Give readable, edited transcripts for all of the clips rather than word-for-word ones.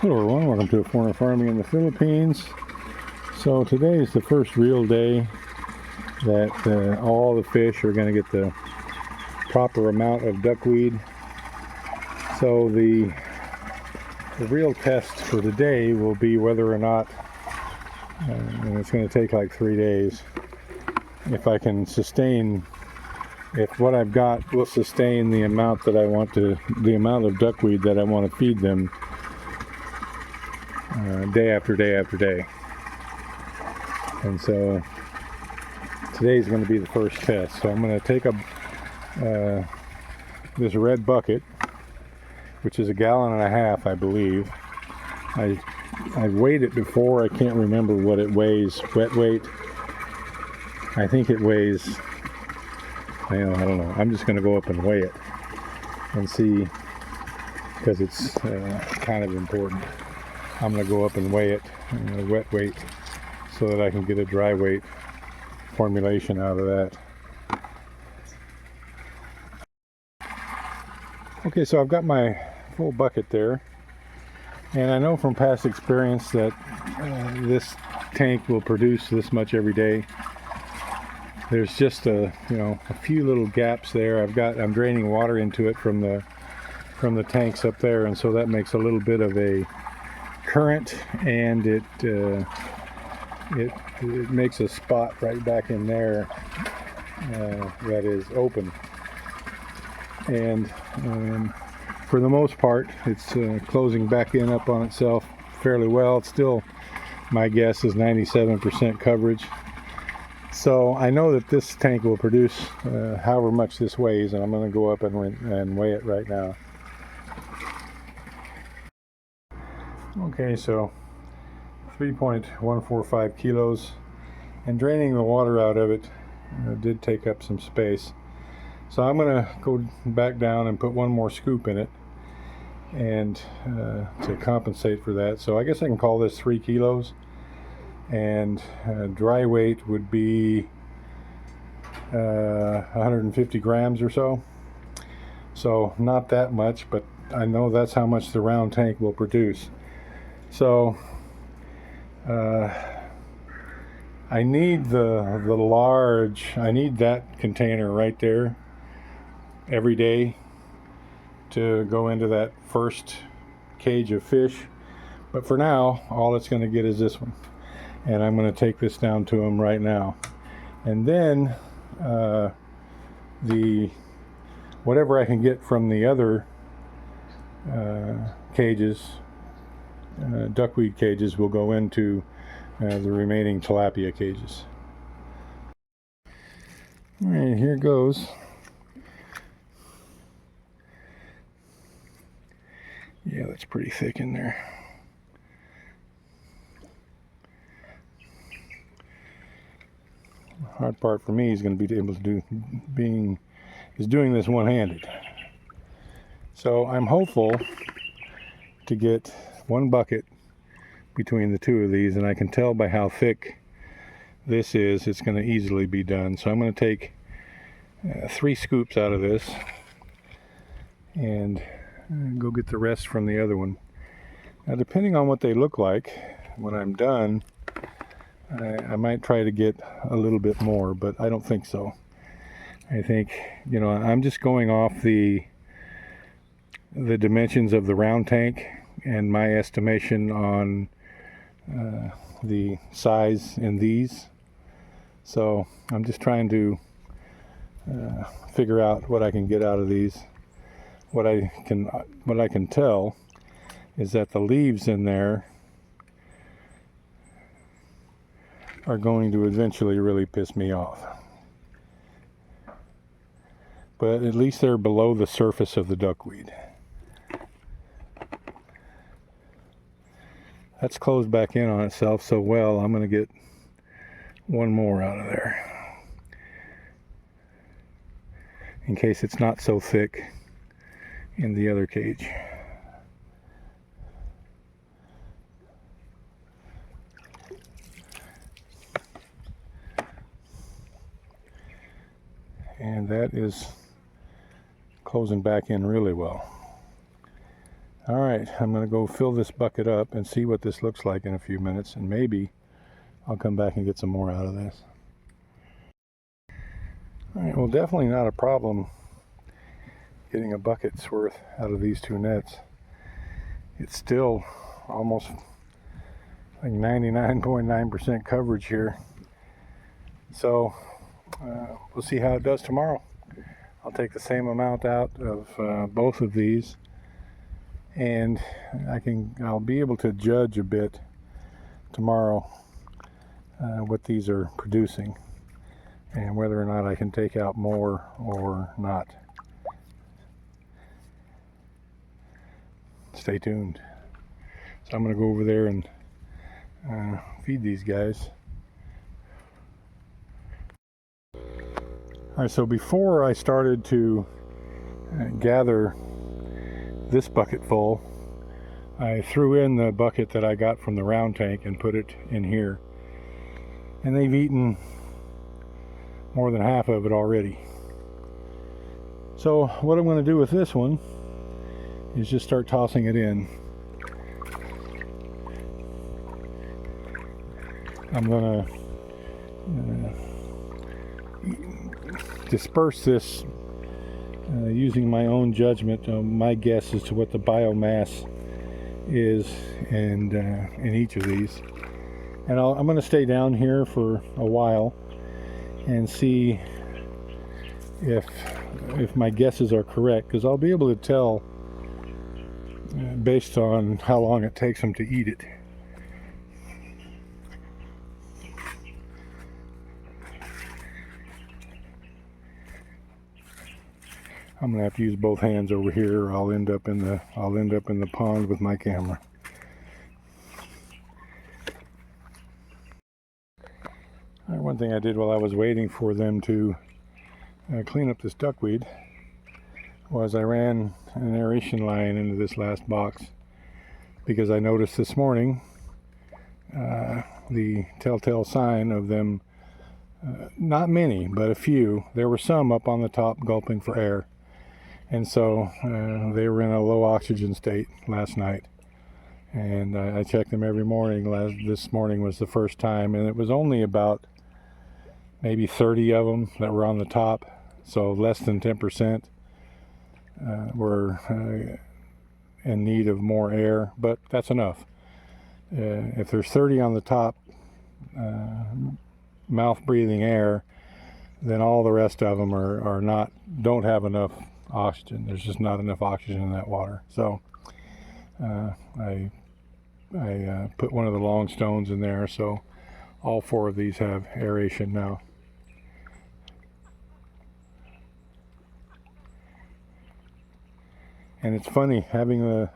Hello everyone, welcome to Foreigner Farming in the Philippines. So today is the first real day that all the fish are going to get the proper amount of duckweed. So the real test for today will be whether or not, and it's going to take like 3 days, if I can sustain, if what I've got will sustain the amount that I want to, the amount of duckweed that I want to feed them day after day after day. And so today's going to be the first test. So I'm going to take this red bucket, which is 1.5 gallons, I believe. I weighed it before. I can't remember what it weighs, wet weight. I think it weighs, I don't know. I'm just going to go up and weigh it and see, because it's kind of important. I'm going to go up and weigh it, wet weight, so that I can get a dry weight formulation out of that. Okay, so I've got my full bucket there, and I know from past experience that this tank will produce this much every day. There's just a few little gaps there. I'm draining water into it from the tanks up there, and so that makes a little bit of a current, and it makes a spot right back in there that is open. And for the most part, it's closing back in up on itself fairly well. It's still, my guess is 97% coverage. So I know that this tank will produce however much this weighs, and I'm going to go up and weigh it right now. Okay, so 3.145 kilos, and draining the water out of it did take up some space. So I'm going to go back down and put one more scoop in it, and to compensate for that. So I guess I can call this 3 kilos, and dry weight would be 150 grams or so. So not that much, but I know that's how much the round tank will produce. So I need I need that container right there every day to go into that first cage of fish. But for now, all it's going to get is this one. And I'm going to take this down to them right now. And then whatever I can get from the other cages, duckweed cages, will go into the remaining tilapia cages. All right, here goes. Yeah, that's pretty thick in there. The hard part for me is going to be able to doing this one-handed. So I'm hopeful to get one bucket between the two of these, and I can tell by how thick this is, it's going to easily be done. So I'm going to take 3 scoops out of this and go get the rest from the other one. Now, depending on what they look like when I'm done, I might try to get a little bit more, but I don't think so. I think, I'm just going off the dimensions of the round tank and my estimation on the size in these. So I'm just trying to figure out what I can get out of these. What I can tell is that the leaves in there are going to eventually really piss me off. But at least they're below the surface of the duckweed. That's closed back in on itself so well, I'm going to get one more out of there, in case it's not so thick in the other cage. And that is closing back in really well. All right, I'm going to go fill this bucket up and see what this looks like in a few minutes, and maybe I'll come back and get some more out of this. All right, well, definitely not a problem getting a bucket's worth out of these two nets. It's still almost like 99.9% coverage here. So we'll see how it does tomorrow. I'll take the same amount out of both of these, and I'll be able to judge a bit tomorrow what these are producing and whether or not I can take out more or not. Stay tuned. So I'm going to go over there and feed these guys. All right, so before I started to gather this bucket full, I threw in the bucket that I got from the round tank and put it in here. And they've eaten more than half of it already. So what I'm going to do with this one is just start tossing it in. I'm going to disperse this using my own judgment, my guess as to what the biomass is in each of these. And I'm going to stay down here for a while and see if my guesses are correct, because I'll be able to tell based on how long it takes them to eat it. I'm gonna have to use both hands over here, or I'll end up in the pond with my camera. One thing I did while I was waiting for them to clean up this duckweed was I ran an aeration line into this last box, because I noticed this morning the telltale sign of them, not many, but a few. There were some up on the top gulping for air, and so they were in a low oxygen state last night. And I checked them every morning. This morning was the first time, and it was only about maybe 30 of them that were on the top, so less than 10% were in need of more air, but that's enough. If there's 30 on the top mouth breathing air, then all the rest of them don't have enough oxygen. There's just not enough oxygen in that water. So I put one of the long stones in there, so all 4 of these have aeration now. And it's funny putting the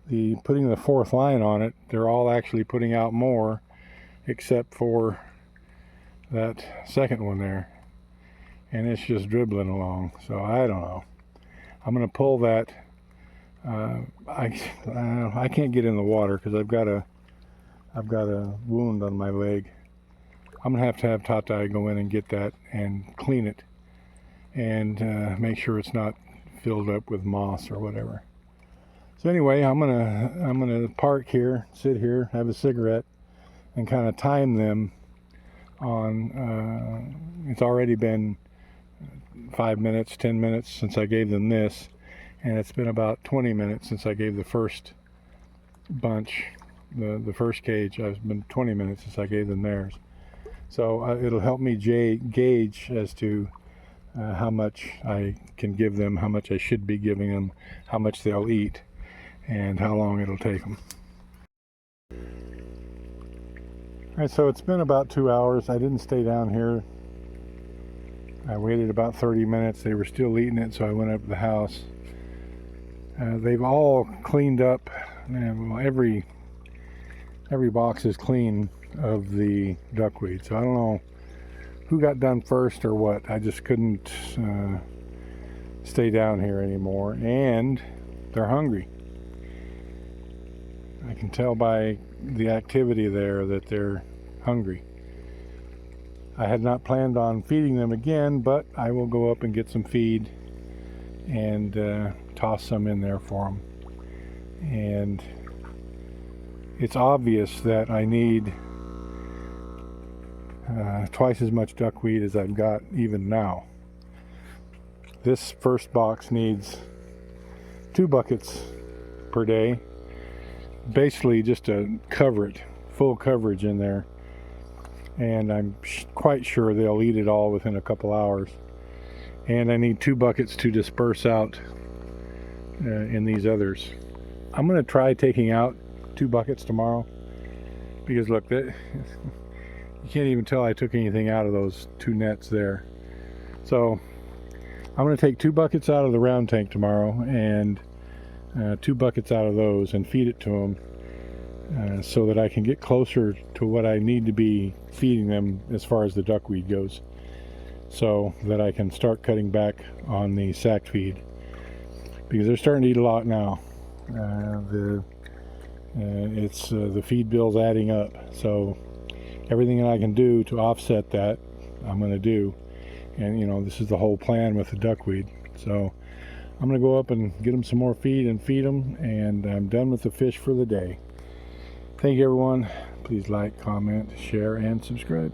4th line on it. They're all actually putting out more, except for that second one there, and it's just dribbling along. So I don't know. I'm going to pull that. I can't get in the water because I've got a wound on my leg. I'm going to have Tatai go in and get that and clean it, and make sure it's not filled up with moss or whatever. So anyway, I'm gonna park here, sit here, have a cigarette, and kind of time them on. It's already been 5 minutes, 10 minutes since I gave them this, and it's been about 20 minutes since I gave the first bunch, the first cage. It's been 20 minutes since I gave them theirs. So it'll help me gauge as to how much I can give them, how much I should be giving them, how much they'll eat, and how long it'll take them. All right, so it's been about 2 hours. I didn't stay down here. I waited about 30 minutes. They were still eating it, so I went up to the house. They've all cleaned up. Well, every box is clean of the duckweed, so I don't know who got done first or what. I just couldn't stay down here anymore, and they're hungry. I can tell by the activity there that they're hungry. I had not planned on feeding them again, but I will go up and get some feed and toss some in there for them. and it's obvious that I need twice as much duckweed as I've got even now. This first box needs 2 buckets per day, basically just to cover it, full coverage in there, and I'm quite sure they'll eat it all within a couple hours. And I need 2 buckets to disperse out in these others. I'm going to try taking out 2 buckets tomorrow, because look, that you can't even tell I took anything out of those 2 nets there. So I'm going to take 2 buckets out of the round tank tomorrow, and 2 buckets out of those, and feed it to them so that I can get closer to what I need to be feeding them as far as the duckweed goes, so that I can start cutting back on the sack feed, because they're starting to eat a lot now. The feed bill's adding up, so everything that I can do to offset that, I'm going to do. And you know, this is the whole plan with the duckweed. So I'm going to go up and get them some more feed and feed them, and I'm done with the fish for the day. Thank you, everyone. Please like, comment, share, and subscribe.